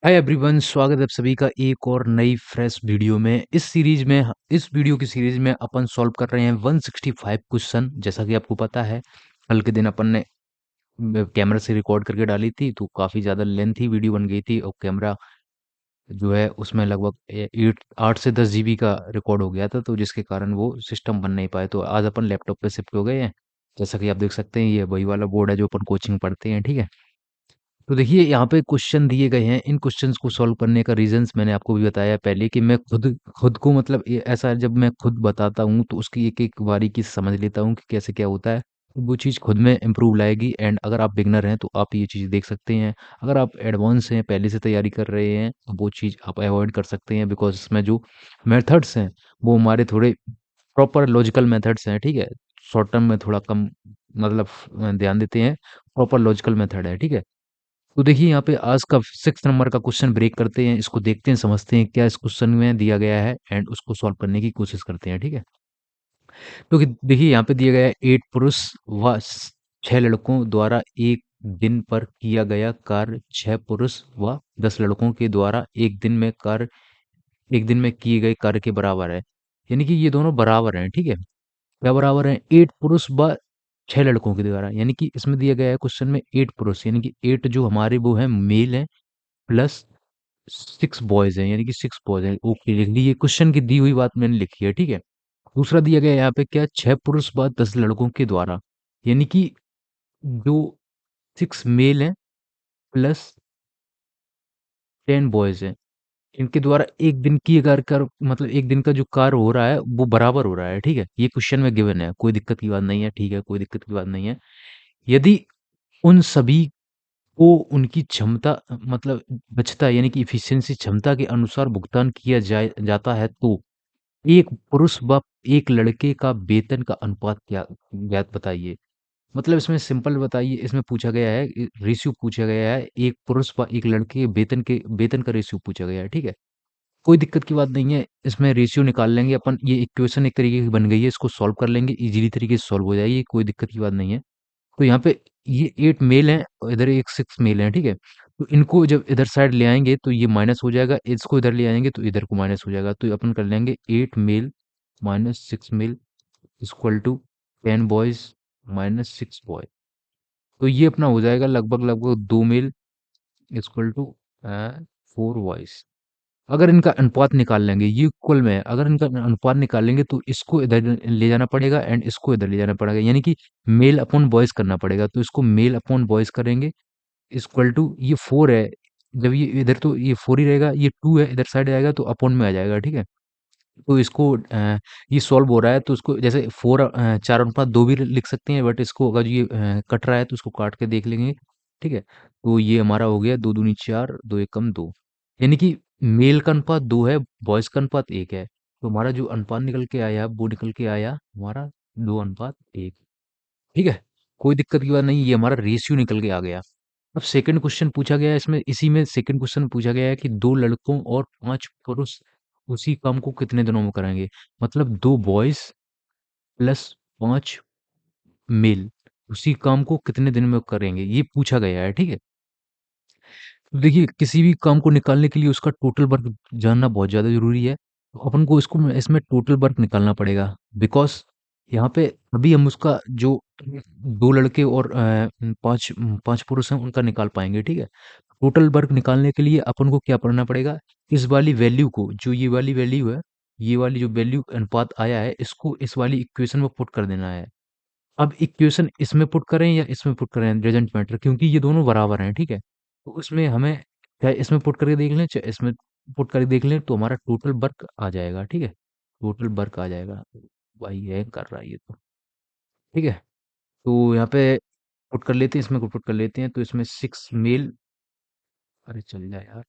Hi everyone, स्वागत है आप सभी का एक और नई फ्रेश वीडियो में। इस वीडियो की सीरीज में अपन सॉल्व कर रहे हैं 165 क्वेश्चन। जैसा कि आपको पता है, कल के दिन अपन ने कैमरा से रिकॉर्ड करके डाली थी, तो काफ़ी ज़्यादा लेंथी वीडियो बन गई थी और कैमरा जो है उसमें लगभग 8 से 10 GB का रिकॉर्ड हो गया था, तो जिसके कारण वो सिस्टम बन नहीं पाए। तो आज अपन लैपटॉप पे शिफ्ट हो गए हैं। जैसा कि आप देख सकते हैं, ये वही वाला बोर्ड है जो अपन कोचिंग पढ़ते हैं, ठीक है। तो देखिए, यहाँ पे क्वेश्चन दिए गए हैं। इन क्वेश्चंस को सॉल्व करने का रीजंस मैंने आपको भी बताया पहले कि मैं खुद खुद को मतलब ऐसा जब मैं खुद बताता हूँ तो उसकी एक एक बारीकी से समझ लेता हूँ कि कैसे क्या होता है। तो वो चीज़ खुद में इम्प्रूव लाएगी। एंड अगर आप बिगनर हैं तो आप ये चीज़ देख सकते हैं। अगर आप एडवांस हैं, पहले से तैयारी कर रहे हैं, तो वो चीज़ आप अवॉइड कर सकते हैं, बिकॉज इसमें जो मेथड्स हैं वो हमारे थोड़े प्रॉपर लॉजिकल मेथड्स हैं, ठीक है। शॉर्ट टर्म में थोड़ा कम मतलब ध्यान देते हैं। प्रॉपर लॉजिकल मेथड है, ठीक है। तो देखिए, यहाँ पे आज का 6 नंबर का क्वेश्चन ब्रेक करते हैं। इसको देखते हैं, समझते हैं क्या इस क्वेश्चन में दिया गया है एंड उसको सॉल्व करने की कोशिश करते हैं, ठीक है। तो देखिए, यहाँ पे दिया गया है 8 पुरुष व 6 लड़कों द्वारा एक दिन पर किया गया कार्य 6 पुरुष व 10 लड़कों के द्वारा एक दिन में किए गए कार्य के बराबर है। यानी कि ये दोनों बराबर हैं, ठीक है। क्या बराबर हैं? 8 पुरुष व 6 लड़कों के द्वारा। यानी कि इसमें दिया गया है क्वेश्चन में 8 पुरुष, यानी कि 8 जो हमारे वो हैं मेल हैं, प्लस 6 बॉयज हैं, यानी कि 6 बॉयज हैं। ओके, लिख ली। ये क्वेश्चन की दी हुई बात मैंने लिखी है, ठीक है। दूसरा दिया गया है यहाँ पे क्या, 6 पुरुष व 10 लड़कों के द्वारा। यानी कि जो 6 मेल हैं प्लस 10 बॉयज हैं, इनके द्वारा एक दिन की अगर कर मतलब एक दिन का जो कार्य हो रहा है वो बराबर हो रहा है, ठीक है। ये क्वेश्चन में गिवन है, कोई दिक्कत की बात नहीं है, ठीक है, कोई दिक्कत की बात नहीं है। यदि उन सभी को उनकी क्षमता मतलब दक्षता यानी कि एफिशिएंसी क्षमता के अनुसार भुगतान किया जाता है, तो एक पुरुष व एक लड़के का वेतन का अनुपात क्या ज्ञात बताइए। मतलब इसमें सिंपल बताइए, इसमें पूछा गया है, रेशियो पूछा गया है, एक पुरुष व एक लड़के के वेतन का रेशियो पूछा गया है, ठीक है। कोई दिक्कत की बात नहीं है, इसमें रेशियो निकाल लेंगे अपन। ये इक्वेशन एक तरीके की बन गई है, इसको सॉल्व कर लेंगे, इजीली तरीके से सॉल्व हो जाएगी, कोई दिक्कत की बात नहीं है। तो यहाँ पे ये 8 मेल हैं और इधर एक 6 मेल हैं, ठीक है। तो इनको जब इधर साइड ले आएँगे तो ये माइनस हो जाएगा, इसको इधर ले आएँगे तो इधर को माइनस हो जाएगा। तो अपन कर लेंगे 8 male minus 6 male equal to 10 boys minus 6 boy. तो ये अपना हो जाएगा लगभग-लगभग 2 मेल इक्वल टू 4 बॉयज़। अगर इनका अनुपात निकाल लेंगे, ये इक्वल में है, अगर इनका अनुपात निकालेंगे तो इसको इधर ले जाना पड़ेगा एंड इसको इधर ले जाना पड़ेगा, यानी कि मेल अपॉन बॉयज़ करना पड़ेगा। तो इसको मेल अपॉन बॉयज़ करेंगे, इक्वल टू ये 4 है। जब ये इधर तो ये 4 ही रहेगा, ये 2 है, इधर साइड आएगा तो अपॉन में आ जाएगा, ठीक है। तो इसको ये सॉल्व हो रहा है तो इसको जैसे 4 अनुपात 2 भी लिख सकते हैं, बट इसको अगर ये कट रहा है तो इसको काट के देख लेंगे, ठीक है। तो ये हमारा हो गया 2 दूनी 4, 2 एकम 2। यानी कि मेल का अनुपात 2 है, बॉयज़ का अनुपात 1 है। तो हमारा जो अनुपात निकल के आया वो निकल के आया हमारा 2 अनुपात 1, ठीक है। कोई दिक्कत की बात नहीं, ये हमारा रेशियो निकल के आ गया। अब सेकंड क्वेश्चन पूछा गया है, इसमें इसी में सेकंड क्वेश्चन पूछा गया है कि 2 लड़कों और 5 पुरुष उसी काम को कितने दिनों में करेंगे। मतलब 2 बॉयज़ प्लस 5 मेल उसी काम को कितने दिन में करेंगे, ये पूछा गया है, ठीक है। तो देखिए, किसी भी काम को निकालने के लिए उसका टोटल वर्क जानना बहुत ज़्यादा ज़रूरी है। तो अपन को इसको इसमें टोटल वर्क निकालना पड़ेगा, बिकॉज़ यहाँ पे अभी हम उसका जो 2 लड़के और 5 पुरुष हैं उनका निकाल पाएँगे, ठीक है। टोटल वर्क निकालने के लिए अपन को क्या करना पड़ेगा, इस वाली वैल्यू को, जो ये वाली वैल्यू है, ये वाली जो वैल्यू अनुपात आया है, इसको इस वाली इक्वेशन में पुट कर देना है। अब इक्वेशन इसमें पुट करें या इसमें पुट करें डज़न्ट मैटर, क्योंकि ये दोनों बराबर हैं, ठीक है। तो उसमें हमें चाहे इसमें पुट करके देख लें, चाहे इसमें पुट करके देख लें, तो हमारा टोटल वर्क आ जाएगा, ठीक है। टोटल वर्क आ जाएगा। भाई ये कर रहा है ये तो, ठीक है। तो यहाँ पे पुट कर लेते हैं, इसमें को पुट कर लेते हैं, तो इसमें 6 मेल, अरे चल जाए यार,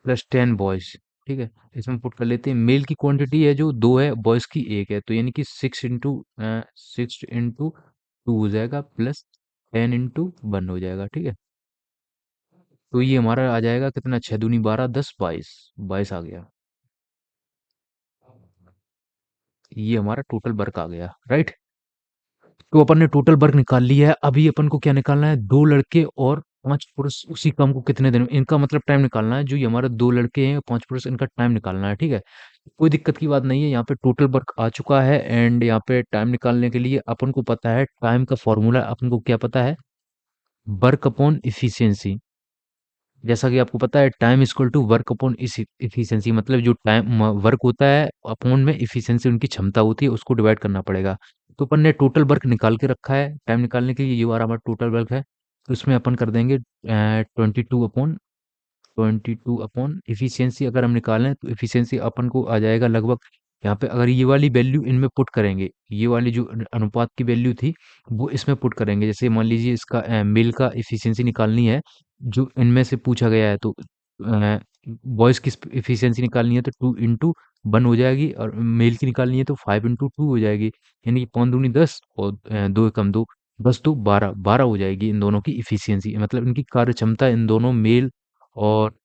प्लस 10 बॉयज़, ठीक है। इसमें पुट कर लेते हैं, मेल की क्वांटिटी है जो 2 है, बॉयज़ की 1 है, तो यानी कि 6 इंटू 2 हो जाएगा, प्लस 10 इंटू 1 हो जाएगा, ठीक है। तो ये हमारा आ जाएगा कितना, 6 दूनी 12, 10, 22, 22 आ गया। ये हमारा टोटल वर्क आ गया, राइट। तो अपन ने टोटल वर्क निकाल लिया है। अभी अपन को क्या निकालना है, 2 लड़के और 5 पुरुष उसी काम को कितने दिन में, इनका मतलब टाइम निकालना है। जो ये हमारे 2 लड़के हैं, 5 पुरुष, इनका टाइम निकालना है, ठीक है? कोई दिक्कत की बात नहीं है, यहाँ पे टोटल वर्क आ चुका है एंड यहाँ पे टाइम निकालने के लिए अपन को पता है टाइम का फॉर्मूला, अपन को क्या पता है, वर्क अपॉन एफिशिएंसी। जैसा कि आपको पता है time equal to work upon efficiency, मतलब जो टाइम वर्क होता है अपॉन में इफिशिएंसी उनकी क्षमता होती है, उसको डिवाइड करना पड़ेगा। तो अपन ने टोटल वर्क निकाल के रखा है टाइम निकालने के लिए, ये वाला हमारा टोटल वर्क है। तो इसमें अपन कर देंगे 22 अपॉन एफिशिएंसी। अगर हम निकालें तो एफिशिएंसी अपन को आ जाएगा लगभग, यहाँ पे अगर ये वाली वैल्यू इनमें पुट करेंगे, ये वाली जो अनुपात की वैल्यू थी वो इसमें पुट करेंगे। जैसे मान लीजिए इसका मेल का एफिशिएंसी निकालनी है, जो इनमें से पूछा गया है, तो बॉयज की एफिशिएंसी निकालनी है तो 2 इंटू 1 हो जाएगी, और मेल की निकालनी है तो 5 इंटू 2 हो जाएगी। यानी कि 5 दूनी 10 और 2 एकम 2, 10 तो 12 हो जाएगी इन दोनों की इफिशियंसी, मतलब इनकी कार्य क्षमता, इन दोनों मेल और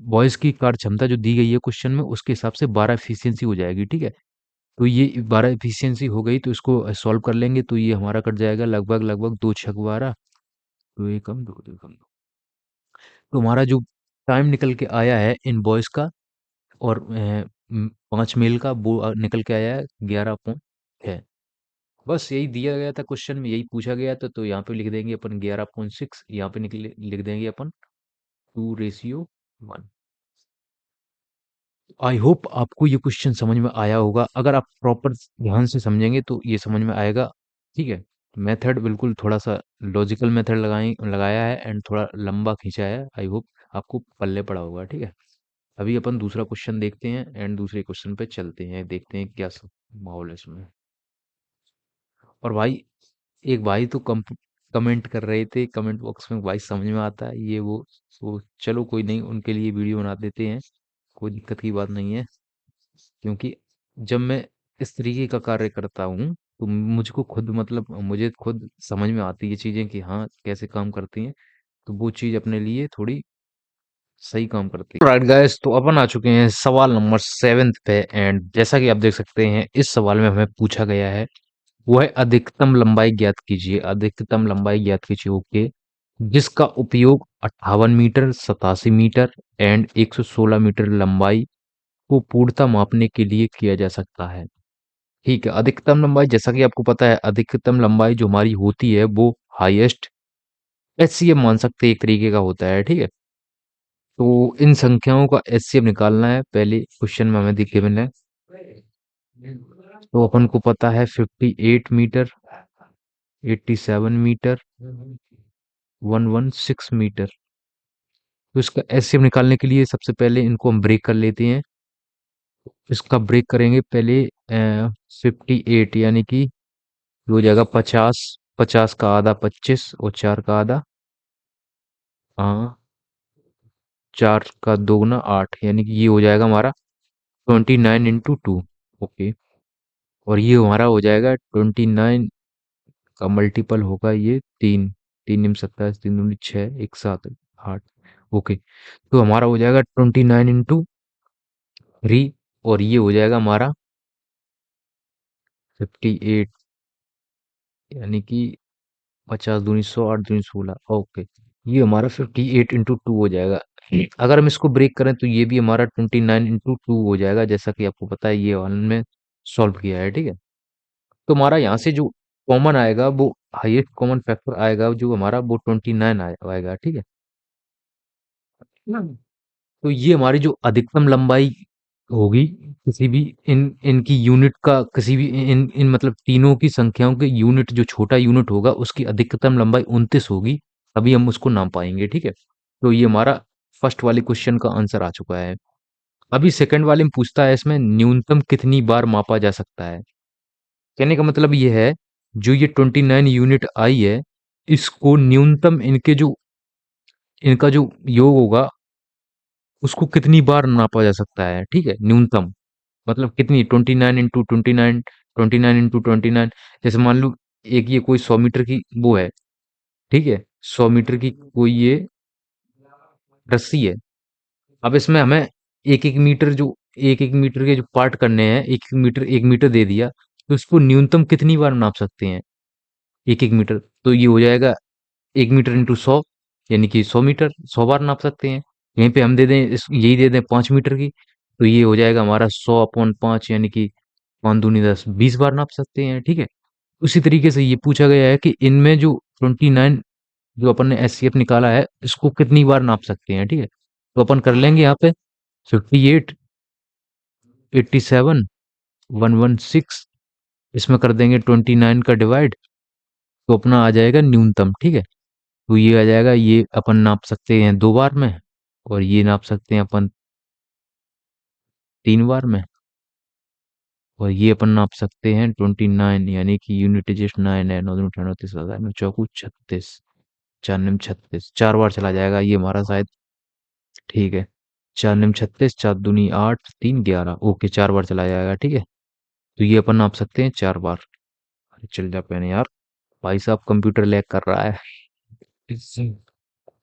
बॉयज की कार्य क्षमता जो दी गई है क्वेश्चन में, उसके हिसाब से 12 एफिशिएंसी हो जाएगी, ठीक है? तो ये 12 एफिशिएंसी हो गई, तो इसको सॉल्व कर लेंगे तो ये हमारा कट जाएगा लगभग लगभग 2 छक 12, 2 एकम 2, 2 एकम 2। तो हमारा जो टाइम निकल के आया है इन बॉयज का और 5 मेल का, वो निकल के आया है 11 अपॉन 6। बस यही दिया गया था क्वेश्चन में, यही पूछा गया था, तो यहाँ पे लिख देंगे अपन 11.6, यहाँ पे निकले लिख देंगे अपन 2:1। आई होप आपको ये क्वेश्चन समझ में आया होगा। अगर आप प्रॉपर ध्यान से समझेंगे तो ये समझ में आएगा, ठीक है? मेथड बिल्कुल थोड़ा सा लॉजिकल मेथड लगाया है एंड थोड़ा लंबा खींचा है। आई होप आपको पल्ले पड़ा होगा, ठीक है? अभी अपन दूसरा क्वेश्चन देखते हैं एंड दूसरे क्वेश्चन पे चलते हैं, देखते हैं क्या सब माहौल है इसमें। और भाई, एक भाई तो कमेंट कर रहे थे कमेंट बॉक्स में, भाई समझ में आता है ये वो, तो चलो कोई नहीं, उनके लिए वीडियो बना देते हैं, कोई दिक्कत की बात नहीं है। क्योंकि जब मैं इस तरीके का कार्य करता हूँ तो मुझको खुद, मतलब मुझे खुद समझ में आती है चीजें कि हाँ कैसे काम करती हैं, तो वो चीज अपने लिए थोड़ी सही काम करती है। राइट गाइस, तो अपन आ चुके हैं सवाल नंबर 7 पे एंड जैसा कि आप देख सकते हैं इस सवाल में हमें पूछा गया है, वो है अधिकतम लंबाई ज्ञात कीजिए। अधिकतम लंबाई ज्ञात कीजिए, ओके, जिसका उपयोग 58 मीटर, 87 मीटर एंड 116 मीटर लंबाई को पूर्णतः मापने के लिए किया जा सकता है। ठीक है, अधिकतम लंबाई, जैसा कि आपको पता है अधिकतम लंबाई जो हमारी होती है वो हाईएस्ट एचसीएफ मान सकते हैं, एक तरीके का होता है, ठीक है? तो इन संख्याओं का एचसीएफ निकालना है, पहले क्वेश्चन में हमें दिखे मिले। तो अपन को पता है 58 मीटर, 87 मीटर, 116 मीटर। तो इसका एचसीएफ निकालने के लिए सबसे पहले इनको हम ब्रेक कर लेते हैं। इसका ब्रेक करेंगे पहले 58, यानी कि ये हो जाएगा 50, 50 का आधा 25 और 4 का आधा, हाँ, 4 का दोगुना 8, यानी कि ये हो जाएगा हमारा 29 इंटू 2। ओके, और ये हमारा हो जाएगा 29 का मल्टीपल होगा ये 3, 3 दूनी 27, 3 दूनी 6, 1 7 8। ओके, तो हमारा हो जाएगा 29 इंटू 3, और ये हो जाएगा हमारा 58, यानी कि 50 दूनी 100, 8 दूनी 16। ओके, ये हमारा 58 इंटू 2 हो जाएगा। अगर हम इसको ब्रेक करें तो ये भी हमारा 29 इंटू 2 हो जाएगा, जैसा कि आपको पता है ये वाला में सॉल्व किया है, ठीक है? तो हमारा यहाँ से जो कॉमन आएगा वो हाईएस्ट कॉमन फैक्टर आएगा जो हमारा, वो 29 आएगा, ठीक है? हम्म। तो ये हमारी जो अधिकतम लंबाई होगी किसी भी इन इनकी यूनिट का, किसी भी इन इन मतलब तीनों की संख्याओं के यूनिट, जो छोटा यूनिट होगा उसकी अधिकतम लंबाई 29 होगी, तभी हम उसको नाप पाएंगे, ठीक है? तो ये हमारा फर्स्ट वाले क्वेश्चन का आंसर आ चुका है। अभी सेकंड वाले में पूछता है इसमें न्यूनतम कितनी बार मापा जा सकता है। कहने का मतलब ये है, जो ये 29 यूनिट आई है, इसको न्यूनतम इनका जो योग होगा उसको कितनी बार नापा जा सकता है, ठीक है? न्यूनतम मतलब कितनी, 29 इंटू 29, 29 इंटू 29। जैसे मान लो एक ये कोई 100 मीटर की वो है, ठीक है? 100 मीटर की कोई ये रस्सी है। अब इसमें हमें एक एक मीटर के जो पार्ट करने हैं, एक एक मीटर दे दिया, तो इसको न्यूनतम कितनी बार नाप सकते हैं? 1-1 मीटर। तो ये हो जाएगा 1 मीटर इंटू 100, यानी कि 100 मीटर, 100 बार नाप सकते हैं। यहीं पे हम दे दें यही दे दें 5 मीटर की, तो ये हो जाएगा हमारा 100/5, यानी कि 5 दूनी 10, 20 बार नाप सकते हैं, ठीक है। उसी तरीके से ये पूछा गया है कि इनमें जो 29 जो अपन ने एचसीएफ निकाला है, इसको कितनी बार नाप सकते हैं, ठीक है। तो अपन कर लेंगे यहाँ पे 58, 87, 116, इसमें कर देंगे 29 का डिवाइड, तो अपना आ जाएगा न्यूनतम, ठीक है। तो ये आ जाएगा, ये अपन नाप सकते हैं 2 बार में, और ये नाप सकते हैं अपन 3 बार में, और ये अपन नाप सकते हैं 29, यानी कि यूनिट डिजिट 9 है, 9 दूनी 18, 29, 9 चौकू 36, 4 निम 36, 4 बार चला जाएगा ये हमारा शायद, ठीक है। 4 निम 36, 4 दूनी 8, 3 11, ओके, 4 बार चला जाएगा, ठीक है। तो ये अपन नाप सकते हैं 4 बार। अरे चल जा पेन यार, भाई साहब कंप्यूटर लैग कर रहा है।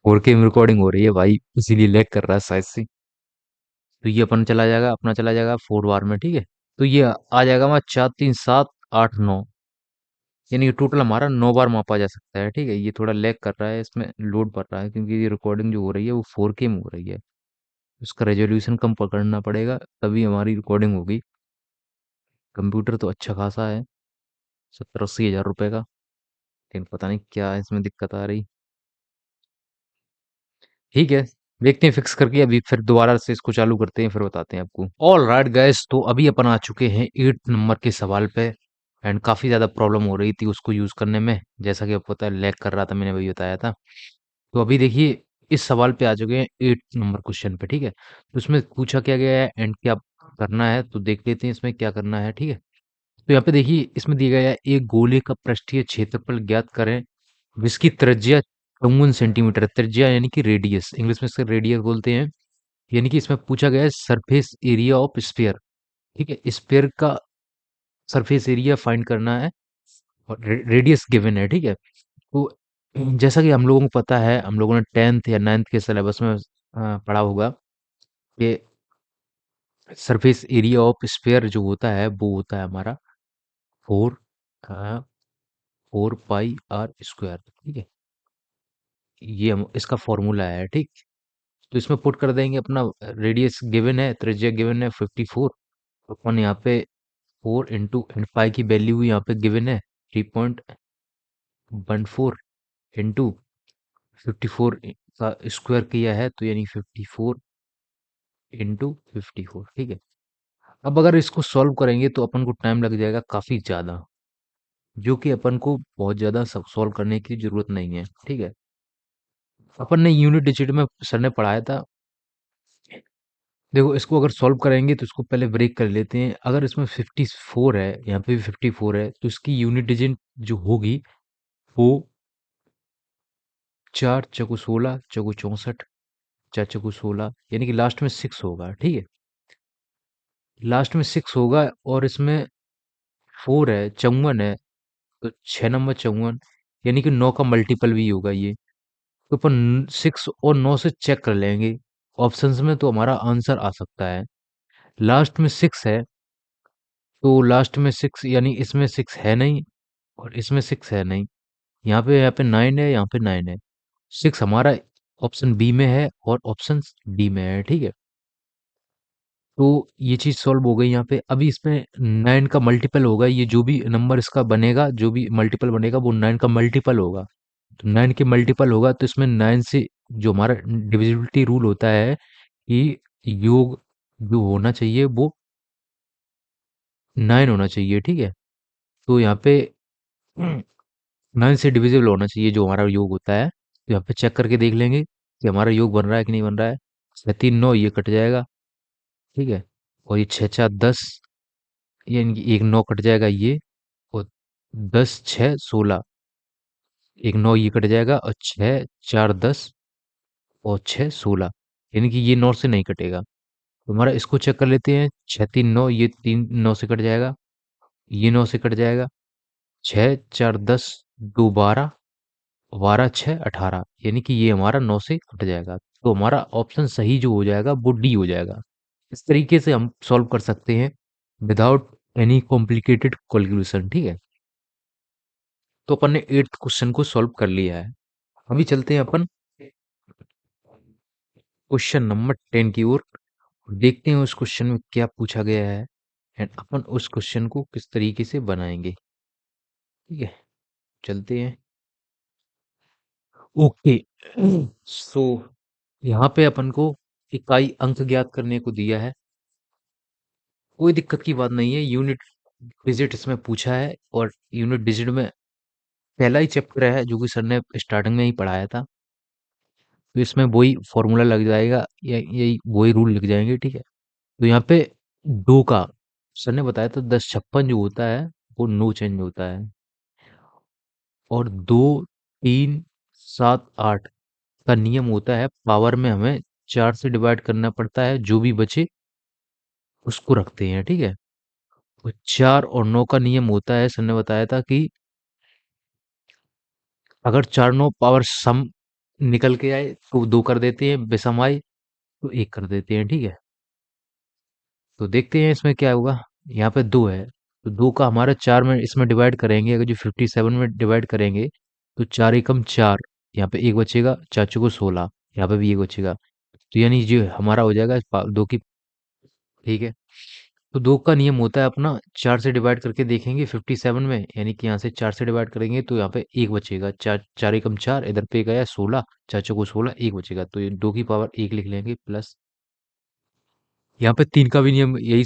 4K में रिकॉर्डिंग हो रही है भाई, इसीलिए लैग कर रहा है शायद से। तो ये अपन चला जाएगा, अपना चला जाएगा 4 बार में, ठीक है। तो ये आ जाएगा हमारा 4 3 7 8 9, यानी कि टोटल हमारा 9 बार मापा जा सकता है, ठीक है। ये थोड़ा लैग कर रहा है, इसमें लोड पड़ रहा है, क्योंकि ये रिकॉर्डिंग जो हो रही है वो 4K में हो रही है। उसका रेजोल्यूशन कम पकड़ना पड़ेगा, तभी हमारी रिकॉर्डिंग होगी। कंप्यूटर तो अच्छा खासा है, 70-80 हज़ार रुपए का, लेकिन पता नहीं क्या इसमें दिक्कत आ रही। ठीक है, देखते हैं फिक्स करके, अभी फिर दोबारा से इसको चालू करते हैं, फिर बताते हैं आपको। ऑल राइट गाइस, तो अभी अपन आ चुके हैं 8 नंबर के सवाल पे। एंड काफ़ी ज़्यादा प्रॉब्लम हो रही थी उसको यूज़ करने में, जैसा कि आपको पता है लैग कर रहा था, मैंने वही बताया था। तो अभी देखिए, इस सवाल पे आ चुके हैं 8 नंबर क्वेश्चन पे, ठीक है। तो इसमें पूछा क्या गया है एंड क्या करना है, तो देख लेते हैं इसमें क्या करना है, ठीक है। तो यहाँ पे देखिए, इसमें दिया गया है एक गोले का पृष्ठीय क्षेत्रफल ज्ञात करें जिसकी त्रिज्या 54 सेंटीमीटर, त्रिज्या यानी कि रेडियस, इंग्लिश में इसका रेडियस बोलते हैं। यानी कि इसमें पूछा गया है सरफेस एरिया ऑफ स्फीयर, ठीक है। स्फीयर का सरफेस एरिया फाइंड करना है, और रेडियस गिवन है, ठीक है। तो जैसा कि हम लोगों को पता है, हम लोगों ने 10th या 9th के सिलेबस में पढ़ा होगा कि सरफेस एरिया ऑफ स्फीयर जो होता है वो होता है हमारा 4 पाई आर स्क्वायर, ठीक है। ये इसका फॉर्मूला है, ठीक। तो इसमें पुट कर देंगे अपना, रेडियस गिवन है, त्रिज्या गिवन है 54, तो अपन यहाँ पे 4 इंटू एंड पाई की वैल्यू यहाँ पे गिवन है 3.14 इंटू 54 का स्क्वायर किया है, तो यानी 54 इंटू 54, ठीक है। अब अगर इसको सॉल्व करेंगे तो अपन को टाइम लग जाएगा काफी ज्यादा, जो कि अपन को बहुत ज्यादा सॉल्व करने की जरूरत नहीं है, ठीक है। अपन ने यूनिट डिजिट में सर ने पढ़ाया था। देखो, इसको अगर सॉल्व करेंगे तो इसको पहले ब्रेक कर लेते हैं। अगर इसमें 54 है, यहाँ पे भी 54 है, तो इसकी यूनिट डिजिट जो होगी वो 4 चौको 16, 4 चौको 64, 4 चौको 16, यानी कि लास्ट में 6 होगा, ठीक है। लास्ट में 6 होगा, और इसमें 4 है, 54 है, तो 6 नंबर 54, यानी कि 9 का मल्टीपल भी होगा ये। तो अपन 6 और 9 से चेक कर लेंगे ऑप्शंस में, तो हमारा आंसर आ सकता है। लास्ट में 6 है, तो लास्ट में 6, यानी इसमें 6 है नहीं, और इसमें 6 है नहीं। यहाँ पे 9 है, यहाँ पे 9 है। 6 हमारा ऑप्शन बी में है, और ऑप्शन डी में है, ठीक है। तो ये चीज सॉल्व हो गई यहाँ पे। अभी इसमें 9 का मल्टीपल होगा, ये जो भी नंबर इसका बनेगा, जो भी मल्टीपल बनेगा वो 9 का मल्टीपल होगा। तो 9 के मल्टीपल होगा, तो इसमें 9 से जो हमारा डिविजिबिलिटी रूल होता है कि योग जो होना चाहिए वो 9 होना चाहिए, ठीक है। तो यहाँ पे 9 से डिविजिबल होना चाहिए जो हमारा योग होता है। तो यहाँ पे चेक करके देख लेंगे कि हमारा योग बन रहा है कि नहीं बन रहा है। 6 3 9, ये कट जाएगा, ठीक है। और ये 6 4 10, यानी कि एक 9 कट जाएगा ये, और 10 6 16, एक 9 ये कट जाएगा, और 6 4 10, और 6 16, यानी कि ये 9 से नहीं कटेगा। तो हमारा इसको चेक कर लेते हैं। 6 3 9, ये 3 9 से कट जाएगा, ये 9 से कट जाएगा। 6 4 10, 2 12, 12 6 18, यानी कि ये हमारा 9 से कट जाएगा। तो हमारा ऑप्शन सही जो हो जाएगा वो डी हो जाएगा। इस तरीके से हम सॉल्व कर सकते हैं विदाउट एनी कॉम्प्लिकेटेड कैलकुलेशन, ठीक है। तो अपन ने 8th क्वेश्चन को सॉल्व कर लिया है। अभी चलते हैं अपन क्वेश्चन नंबर 10 की ओर। देखते हैं उस क्वेश्चन में क्या पूछा गया है एंड अपन उस क्वेश्चन को किस तरीके से बनाएंगे। ठीक है, चलते हैं। ओके, सो यहाँ पे अपन को इकाई अंक ज्ञात करने को दिया है। कोई दिक्कत की बात नहीं है, यूनिट डिजिट इसमें पूछा है और यूनिट डिजिट में पहला ही चैप्टर है जो कि सर ने स्टार्टिंग में ही पढ़ाया था। तो इसमें वही फॉर्मूला लग जाएगा या यही वही रूल लिख जाएंगे, ठीक है। तो यहाँ पे दो का सर ने बताया था 1056 जो होता है वो नो चेंज होता है, और 2 3 7 8 का नियम होता है पावर में हमें 4 से डिवाइड करना पड़ता है, जो भी बचे उसको रखते हैं, ठीक है। तो 4 और 9 का नियम होता है, सर ने बताया था कि अगर 4 9 पावर सम निकल के आए तो 2 कर देते हैं, विषम आए तो 1 कर देते हैं, ठीक है। तो देखते हैं इसमें क्या होगा। यहाँ पे 2 है, तो 2 का हमारा 4 में इसमें डिवाइड करेंगे, अगर जो 57 में डिवाइड करेंगे तो 4 एकम 4, यहाँ पे 1 बचेगा, 4 चौको 16, यहाँ पे भी 1 बचेगा। तो यानी जो हमारा हो जाएगा 2 की, ठीक है। तो 2 का नियम होता है अपना 4 से डिवाइड करके देखेंगे 57 में, यानी कि यहाँ से 4 से डिवाइड करेंगे तो यहाँ पे 1 बचेगा, 4 4 एकम 4, इधर पे गया 16, 4 चौको 16, 1 बचेगा, तो ये 2 की पावर 1 लिख लेंगे प्लस। यहाँ पे 3 का भी नियम यही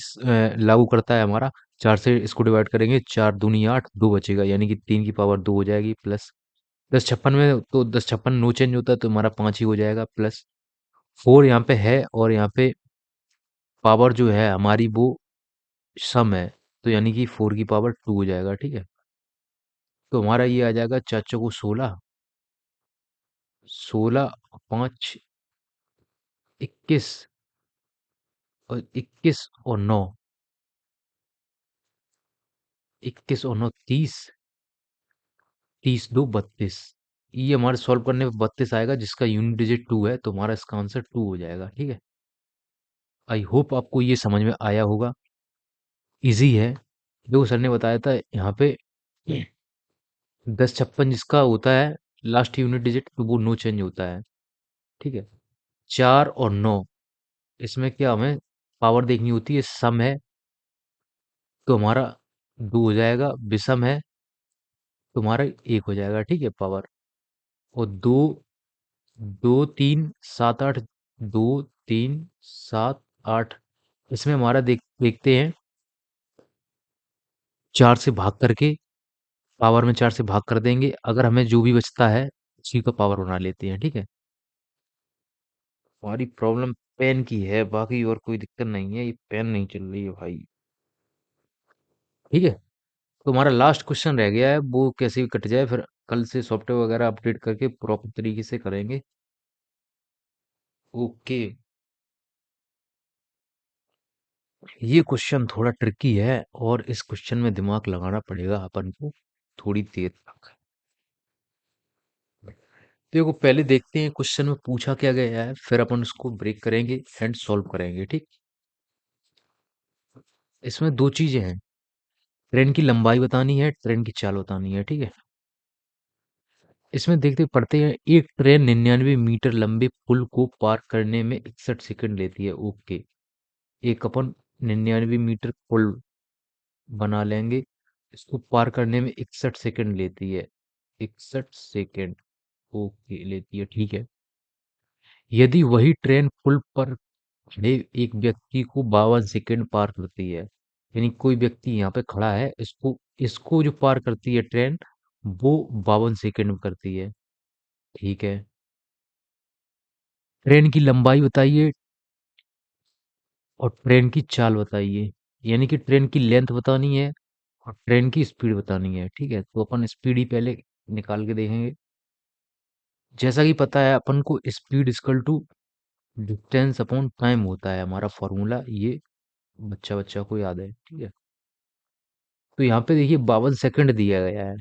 लागू करता है हमारा। 4 से इसको डिवाइड करेंगे, 4 दूनी 8, 2 बचेगा, यानी कि 3 की पावर 2 हो जाएगी प्लस। 1056 में तो 1056 नो चेंज होता है तो हमारा 5 ही हो जाएगा प्लस। 4 यहाँ पे है और यहाँ पे पावर जो है हमारी वो सम है, तो यानी कि 4 की पावर 2 हो जाएगा, ठीक है। तो हमारा ये आ जाएगा 4 चौको 16, 16 5 21, और 21 और 9, 21 और 9 30, 30 2 32। ये हमारे सॉल्व करने पे 32 आएगा, जिसका यूनिट डिजिट 2 है, तो हमारा इसका आंसर 2 हो जाएगा, ठीक है। आई होप आपको ये समझ में आया होगा। इजी है, जो सर ने बताया था यहाँ पे 1056 जिसका होता है लास्ट यूनिट डिजिट, तो वो नो चेंज होता है, ठीक है। 4 और 9, इसमें क्या हमें पावर देखनी होती है, सम है तो हमारा 2 हो जाएगा, विषम है तो हमारा 1 हो जाएगा, ठीक है पावर। और 2 2 3 7 8, 2 3 7 8, इसमें हमारा देखते हैं 4 से भाग करके, पावर में 4 से भाग कर देंगे, अगर हमें जो भी बचता है उसी का पावर बना लेते हैं, ठीक है। हमारी प्रॉब्लम पेन की है, बाकी और कोई दिक्कत नहीं है, ये पेन नहीं चल रही है भाई, ठीक है। तो हमारा लास्ट क्वेश्चन रह गया है, वो कैसे भी कट जाए, फिर कल से सॉफ्टवेयर वगैरह अपडेट करके प्रॉपर तरीके से करेंगे। ओके, ये क्वेश्चन थोड़ा ट्रिकी है और इस क्वेश्चन में दिमाग लगाना पड़ेगा अपन को थोड़ी देर तक। देखो पहले देखते हैं क्वेश्चन में पूछा क्या गया है, फिर अपन उसको ब्रेक करेंगे एंड सॉल्व करेंगे, ठीक। इसमें दो चीजें हैं, ट्रेन की लंबाई बतानी है, ट्रेन की चाल बतानी है, ठीक है। इसमें देखते पढ़ते हैं, एक ट्रेन 99 मीटर लंबे पुल को पार करने में 61 सेकंड लेती है, ओके। एक अपन 99 मीटर पुल बना लेंगे, इसको पार करने में 61 सेकंड लेती है, 61 सेकंड, ओके लेती है, ठीक है। यदि वही ट्रेन पुल पर खड़े एक व्यक्ति को 52 सेकंड पार करती है, यानी कोई व्यक्ति यहाँ पे खड़ा है, इसको इसको जो पार करती है ट्रेन, वो 52 सेकंड में करती है, ठीक है। ट्रेन की लंबाई बताइए और ट्रेन की चाल बताइए, यानी कि ट्रेन की लेंथ बतानी है और ट्रेन की स्पीड बतानी है, ठीक है। तो अपन स्पीड ही पहले निकाल के देखेंगे। जैसा कि पता है अपन को, speed equal to distance upon time होता है हमारा फॉर्मूला, ये बच्चा बच्चा को याद है, ठीक है। तो यहाँ पे देखिए 52 सेकंड दिया गया है,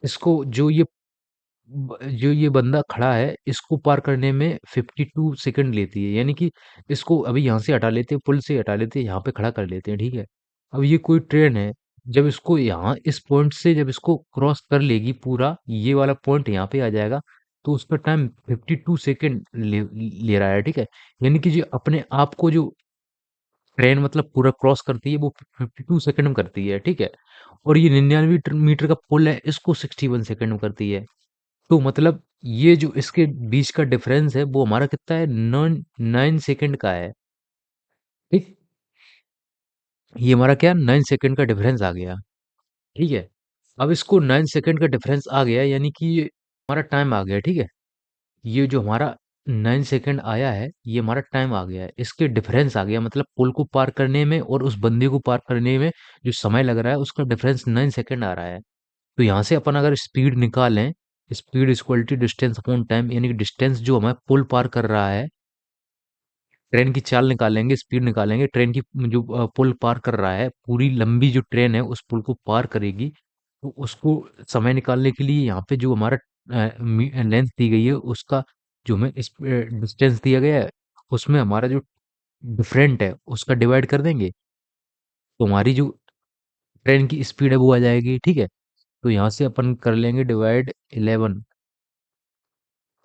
इसको जो ये बंदा खड़ा है इसको पार करने में 52 सेकंड लेती है, यानी कि इसको अभी यहाँ से हटा लेते हैं, पुल से हटा लेते हैं, यहाँ पे खड़ा कर लेते हैं, ठीक है। अब ये कोई ट्रेन है, जब इसको यहाँ इस पॉइंट से जब इसको क्रॉस कर लेगी पूरा, ये वाला पॉइंट यहाँ पे आ जाएगा, तो उसका टाइम 52 सेकंड ले रहा है, ठीक है? यानी कि जो अपने आप को जो ट्रेन मतलब पूरा क्रॉस करती है वो 52 सेकंड में करती है, ठीक है? और ये 99 मीटर का पुल है, इसको 61 सेकंड में करती है। तो मतलब ये जो इसके बीच का डिफरेंस है वो हमारा कितना है, 9 सेकंड का है, ठीक? ये हमारा क्या 9 सेकंड का डिफरेंस आ गया, ठीक है? अब इसको 9 सेकंड का डिफरेंस आ गया, यानी कि ये हमारा टाइम आ गया, ठीक है? ये जो हमारा 9 सेकंड आया है, ये हमारा टाइम आ गया है। इसके डिफरेंस आ गया, मतलब पुल को पार करने में और उस बंदे को पार करने में जो समय लग रहा है, उसका डिफरेंस 9 सेकंड आ रहा है। तो यहाँ से अपन अगर स्पीड निकालें, speed is equal to distance upon time, यानी कि डिस्टेंस जो हमें पुल पार कर रहा है, ट्रेन की चाल निकालेंगे, स्पीड निकालेंगे, ट्रेन की जो पुल पार कर रहा है, पूरी लंबी जो ट्रेन है उस पुल को पार करेगी, तो उसको समय निकालने के लिए यहाँ पे जो हमारा लेंथ दी गई है, उसका जो हमें डिस्टेंस दिया गया है, उसमें हमारा जो डिफरेंट है उसका डिवाइड कर देंगे, तो हमारी जो ट्रेन की स्पीड है वो आ जाएगी, ठीक है? तो यहाँ से अपन कर लेंगे डिवाइड 11,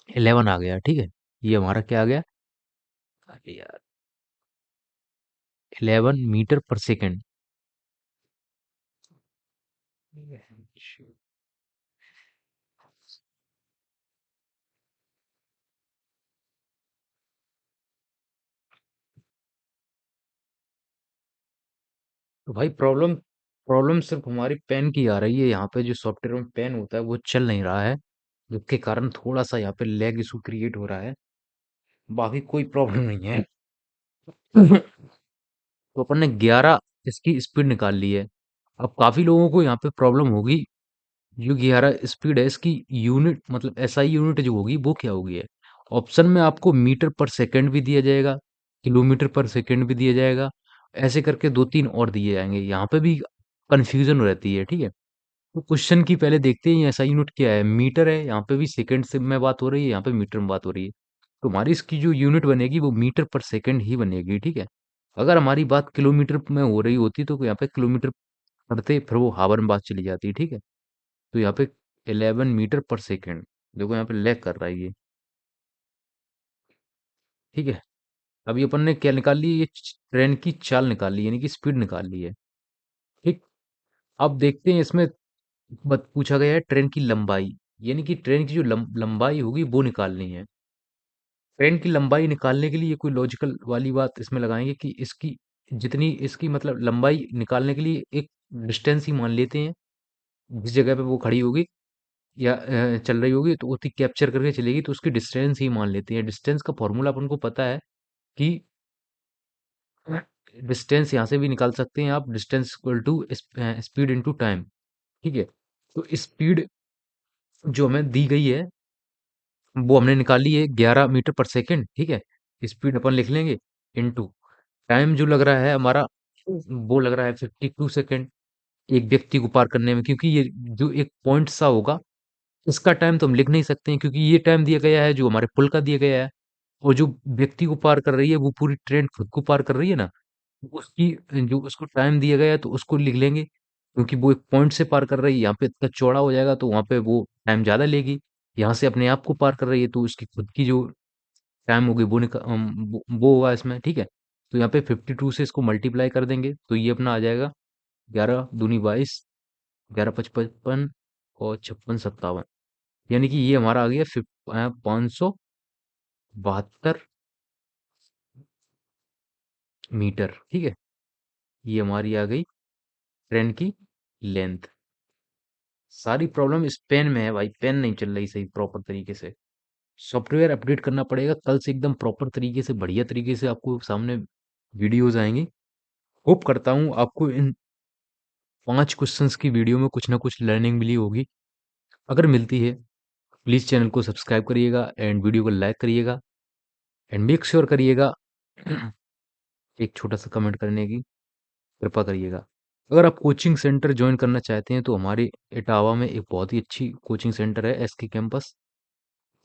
11 आ गया, ठीक है? ये हमारा क्या आ गया? अरे यार, 11 मीटर पर सेकेंड। तो भाई प्रॉब्लम प्रॉब्लम सिर्फ हमारी पेन की आ रही है, यहाँ पे जो सॉफ्टवेयर में पेन होता है वो चल नहीं रहा है, जिसके कारण थोड़ा सा यहाँ पे लैग इशू क्रिएट हो रहा है, बाकी कोई प्रॉब्लम नहीं है। तो अपन ने 11 इसकी स्पीड निकाल ली है। अब काफी लोगों को यहाँ पे प्रॉब्लम होगी, जो 11 स्पीड है इसकी यूनिट मतलब एसआई यूनिट जो होगी वो क्या होगी है। ऑप्शन में आपको मीटर पर सेकंड भी दिया जाएगा, किलोमीटर पर सेकंड भी दिया जाएगा, ऐसे करके दो तीन और दिए जाएंगे, यहाँ पे भी कंफ्यूजन रहती है, ठीक है? तो क्वेश्चन की पहले देखते हैं एसआई यूनिट क्या है। मीटर है, यहाँ पे भी सेकंड से में बात हो रही है, यहाँ पे मीटर में बात हो रही है, तो हमारी इसकी जो यूनिट बनेगी वो मीटर पर सेकंड ही बनेगी, ठीक है? अगर हमारी बात किलोमीटर में हो रही होती तो यहाँ पे किलोमीटर करते, फिर वो हावर में बात चली जाती, ठीक है? तो यहाँ पे 11 मीटर पर सेकंड, देखो यहाँ पे लैग कर रहा है ये, ठीक है? अभी अपन ने क्या निकाल ली, ये ट्रेन की चाल निकाल ली, यानी कि स्पीड निकाल ली है, ठीक? अब देखते हैं इसमें पूछा गया है ट्रेन की लंबाई, यानी कि ट्रेन की जो लंबाई होगी वो निकालनी है। ट्रेन की लंबाई निकालने के लिए कोई लॉजिकल वाली बात इसमें लगाएंगे कि इसकी जितनी इसकी मतलब लंबाई निकालने के लिए एक डिस्टेंस ही मान लेते हैं, जिस जगह पे वो खड़ी होगी या चल रही होगी तो उतनी कैप्चर करके चलेगी, तो उसकी डिस्टेंस ही मान लेते हैं। डिस्टेंस का फॉर्मूला अपन को पता है कि डिस्टेंस यहाँ से भी निकाल सकते हैं आप, distance equal to speed into time, ठीक है? तो स्पीड जो हमें दी गई है वो हमने निकाली है 11 मीटर पर सेकंड, ठीक है? स्पीड अपन लिख लेंगे इनटू टाइम जो लग रहा है हमारा, वो लग रहा है 52 सेकंड एक व्यक्ति को पार करने में, क्योंकि ये जो एक पॉइंट सा होगा इसका टाइम तो हम लिख नहीं सकते हैं, क्योंकि ये टाइम दिया गया है जो हमारे पुल का दिया गया है, और जो व्यक्ति को पार कर रही है वो पूरी ट्रेन खुद को पार कर रही है ना, उसकी जो उसको टाइम दिया गया है तो उसको लिख लेंगे, क्योंकि वो एक पॉइंट से पार कर रही है, यहाँ पे इतना चौड़ा हो जाएगा तो वहां पे वो टाइम ज्यादा लेगी। यहाँ से अपने आप को पार कर रही है तो उसकी खुद की जो टाइम होगी वो होगा इसमें, ठीक है? तो यहाँ पे 52 से इसको मल्टीप्लाई कर देंगे तो ये अपना आ जाएगा 11 दूनी 22, 11 55 और 56 57, यानी कि ये हमारा आ गया 572 मीटर, ठीक है? ये हमारी आ गई ट्रेन की लेंथ। सारी प्रॉब्लम इस पेन में है भाई, पेन नहीं चल रही सही प्रॉपर तरीके से, सॉफ्टवेयर अपडेट करना पड़ेगा, कल से एकदम प्रॉपर तरीके से बढ़िया तरीके से आपको सामने वीडियोस आएंगी। होप करता हूँ आपको इन 5 क्वेश्चंस की वीडियो में कुछ ना कुछ लर्निंग मिली होगी। अगर मिलती है प्लीज़ चैनल को सब्सक्राइब करिएगा एंड वीडियो को लाइक करिएगा एंड मेक श्योर करिएगा एक छोटा सा कमेंट करने की कृपा करिएगा। अगर आप कोचिंग सेंटर ज्वाइन करना चाहते हैं तो हमारे इटावा में एक बहुत ही अच्छी कोचिंग सेंटर है, एसके कैंपस,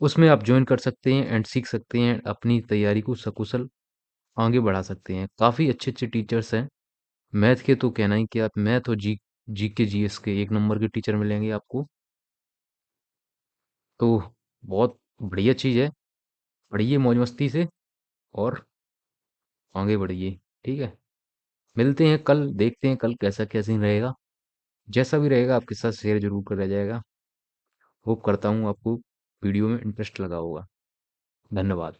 उसमें आप ज्वाइन कर सकते हैं एंड सीख सकते हैं, अपनी तैयारी को सकुशल आगे बढ़ा सकते हैं। काफ़ी अच्छे अच्छे टीचर्स हैं, मैथ के तो कहना ही क्या, मैथ और जी के जीएस के एक नंबर के टीचर मिलेंगे आपको। तो बहुत बढ़िया चीज़ है। पढ़िए मौज मस्ती से और आगे बढ़िए। ठीक है, मिलते हैं कल, देखते हैं कल कैसा क्या सीन रहेगा। जैसा भी रहेगा आपके साथ शेयर जरूर करा जाएगा। होप करता हूँ आपको वीडियो में इंटरेस्ट लगा होगा। धन्यवाद।